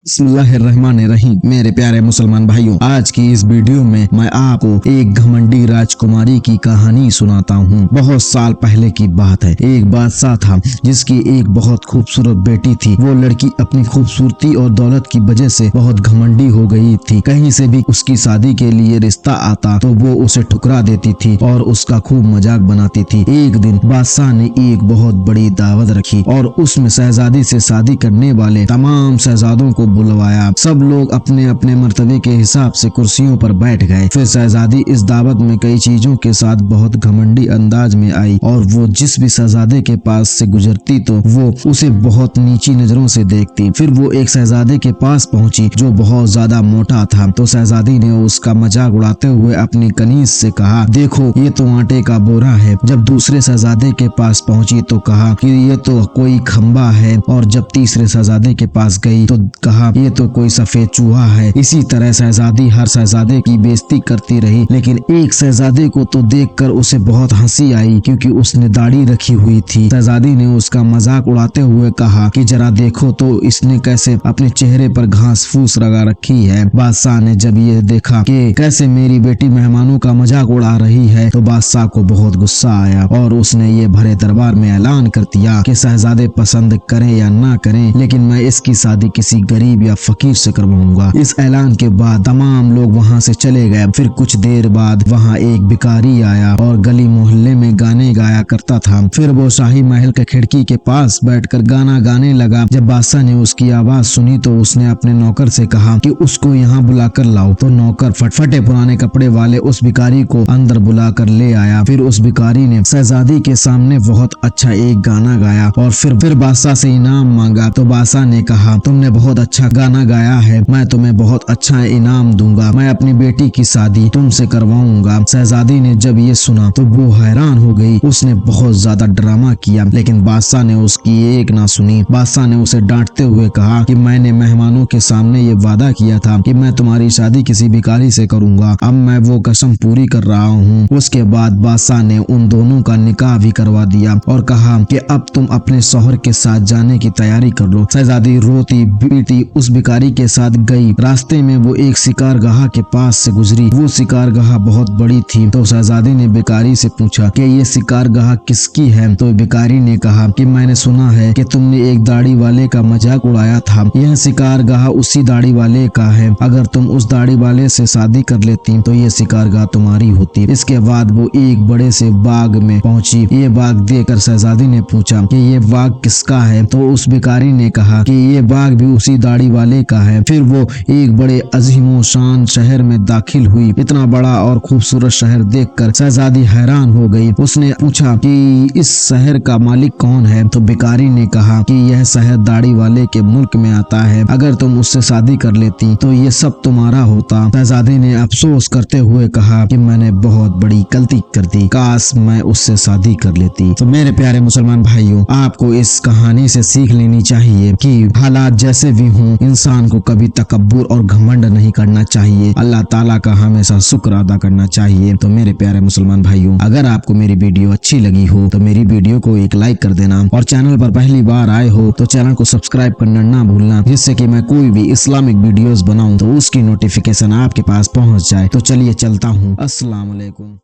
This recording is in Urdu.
بسم اللہ الرحمن الرحیم میرے پیارے مسلمان بھائیوں، آج کی اس ویڈیو میں آپ کو ایک گھمنڈی راجکماری کی کہانی سناتا ہوں۔ بہت سال پہلے کی بات ہے، ایک بادشاہ تھا جس کی ایک بہت خوبصورت بیٹی تھی۔ وہ لڑکی اپنی خوبصورتی اور دولت کی وجہ سے بہت گھمنڈی ہو گئی تھی۔ کہیں سے بھی اس کی شادی کے لیے رشتہ آتا تو وہ اسے ٹھکرا دیتی تھی اور اس کا خوب مذاق بناتی تھی۔ ایک دن بادشاہ نے ایک بہت بڑی دعوت رکھی اور اس میں شہزادی سے شادی کرنے والے تمام شہزادوں کو بلوایا۔ سب لوگ اپنے اپنے مرتبے کے حساب سے کرسیوں پر بیٹھ گئے۔ پھر شہزادی اس دعوت میں کئی چیزوں کے ساتھ بہت گھمنڈی انداز میں آئی اور وہ جس بھی شہزادے کے پاس سے گزرتی تو وہ اسے بہت نیچی نظروں سے دیکھتی۔ پھر وہ ایک شہزادے کے پاس پہنچی جو بہت زیادہ موٹا تھا تو شہزادی نے اس کا مذاق اڑاتے ہوئے اپنی کنیز سے کہا، دیکھو یہ تو آٹے کا بورا ہے۔ جب دوسرے شہزادے کے پاس پہنچی تو کہا کہ یہ تو کوئی کھمبا ہے، اور جب تیسرے شہزادے کے پاس گئی تو کہا یہ تو کوئی سفید چوہا ہے۔ اسی طرح شہزادی ہر شہزادے کی بےزتی کرتی رہی، لیکن ایک شہزادے کو تو دیکھ کر اسے بہت ہنسی آئی کیونکہ اس نے داڑھی رکھی ہوئی تھی۔ شہزادی نے اس کا مذاق اڑاتے ہوئے کہا کہ ذرا دیکھو تو اس نے کیسے اپنے چہرے پر گھاس پھوس لگا رکھی ہے۔ بادشاہ نے جب یہ دیکھا کہ کیسے میری بیٹی مہمانوں کا مذاق اڑا رہی ہے تو بادشاہ کو بہت غصہ آیا اور اس نے یہ بھرے دربار میں اعلان کر دیا کہ شہزادے پسند کریں یا نہ کریں، لیکن میں اس کی شادی کسی غریب یا فقیر سے کرواؤں گا۔ اس اعلان کے بعد تمام لوگ وہاں سے چلے گئے۔ پھر کچھ دیر بعد وہاں ایک بھکاری آیا اور گلی محلے میں گانے گایا کرتا تھا۔ پھر وہ شاہی محل کے کھڑکی کے پاس بیٹھ کر گانا گانے لگا۔ جب بادشاہ نے اس کی آواز سنی تو اس نے اپنے نوکر سے کہا کہ اس کو یہاں بلا کر لاؤ۔ تو نوکر پھٹے پرانے کپڑے والے اس بھکاری کو اندر بلا کر لے آیا۔ پھر اس بھکاری نے شہزادی کے سامنے بہت اچھا ایک گانا گایا اور پھر بادشاہ سے انعام مانگا۔ تو بادشاہ نے کہا، تم نے بہت اچھا گانا گایا ہے، میں تمہیں بہت اچھا انعام دوں گا، میں اپنی بیٹی کی شادی تم سے کرواؤں گا۔ شہزادی نے جب یہ سنا تو وہ حیران ہو گئی۔ اس نے بہت زیادہ ڈرامہ کیا لیکن بادشاہ نے اس کی ایک نہ سنی۔ بادشاہ نے اسے ڈانٹتے ہوئے کہا کہ میں نے مہمانوں کے سامنے یہ وعدہ کیا تھا کہ میں تمہاری شادی کسی بھکاری سے کروں گا، اب میں وہ قسم پوری کر رہا ہوں۔ اس کے بعد بادشاہ نے ان دونوں کا نکاح بھی کروا دیا اور کہا کہ اب تم اپنے شوہر کے ساتھ جانے کی تیاری کر لو۔ شہزادی روتی پیٹی اس بھکاری کے ساتھ گئی۔ راستے میں وہ ایک شکار گاہ کے پاس سے گزری۔ وہ شکار گاہ بہت بڑی تھی تو شہزادی نے بھکاری سے پوچھا کہ یہ شکار گاہ کس کی ہے؟ تو بھکاری نے کہا کہ میں نے سنا ہے کہ تم نے ایک داڑھی والے کا مذاق اڑایا تھا، یہ شکار گاہ اسی داڑھی والے کا ہے، اگر تم اس داڑھی والے سے شادی کر لیتی تو یہ شکار گاہ تمہاری ہوتی۔ اس کے بعد وہ ایک بڑے سے باغ میں پہنچی۔ یہ باغ دیکھ کر شہزادی نے پوچھا کہ یہ باغ کس کا ہے؟ تو اس بھکاری نے کہا کہ یہ باغ بھی اسی داڑھی والے کا ہے۔ پھر وہ ایک بڑے عظیم و شان شہر میں داخل ہوئی۔ اتنا بڑا اور خوبصورت شہر دیکھ کر شہزادی حیران ہو گئی۔ اس نے پوچھا کہ اس شہر کا مالک کون ہے؟ تو بھکاری نے کہا کہ یہ شہر داڑھی والے کے ملک میں آتا ہے، اگر تم اس سے شادی کر لیتی تو یہ سب تمہارا ہوتا۔ شہزادی نے افسوس کرتے ہوئے کہا کہ میں نے بہت بڑی غلطی کر دی، کاش میں اس سے شادی کر لیتی۔ تو میرے پیارے مسلمان بھائیوں، آپ کو اس کہانی سے سیکھ لینی چاہیے کہ حالات جیسے بھی ہوں انسان کو کبھی تکبر اور گھمنڈ نہیں کرنا چاہیے، اللہ تعالیٰ کا ہمیشہ شکر ادا کرنا چاہیے۔ تو میرے پیارے مسلمان بھائیوں، اگر آپ کو میری ویڈیو اچھی لگی ہو تو میری ویڈیو کو ایک لائک کر دینا، اور چینل پر پہلی بار آئے ہو تو چینل کو سبسکرائب کرنا نہ بھولنا، جس سے کہ میں کوئی بھی اسلامک ویڈیوز بناؤں تو اس کی نوٹیفیکیشن آپ کے پاس پہنچ جائے۔ تو چلیے چلتا ہوں، السلام علیکم۔